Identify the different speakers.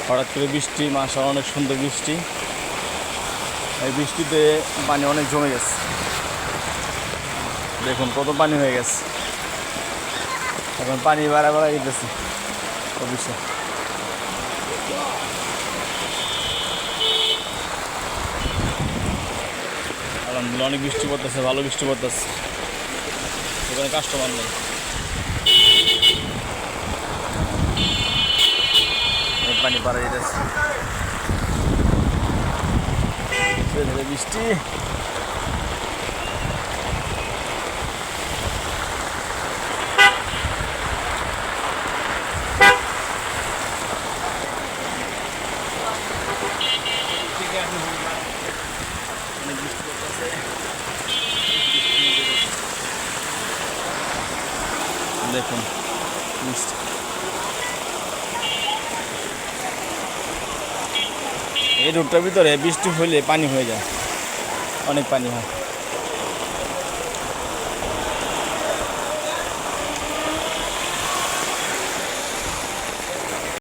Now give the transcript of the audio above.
Speaker 1: হঠাৎ করে বৃষ্টি, মাশাআল্লাহ অনেক সুন্দর বৃষ্টি। এই বৃষ্টিতে পানি অনেক জমে গেছে, দেখুন কত পানি হয়ে গেছে। এখন পানি বাড়া যেতেছে অবশ্যই। আলহামদুলিল্লাহ অনেক বৃষ্টি পড়তেছে, ভালো বৃষ্টি পড়তেছে। এখানে কাস্টমার নেই, পানি পাড়া যেতেছে বৃষ্টি। অনেক বৃষ্টি পড়তেছে, দেখুন বৃষ্টি। এই রোডটার ভিতরে বৃষ্টি হলে পানি হয়ে যায়, অনেক পানি হয়।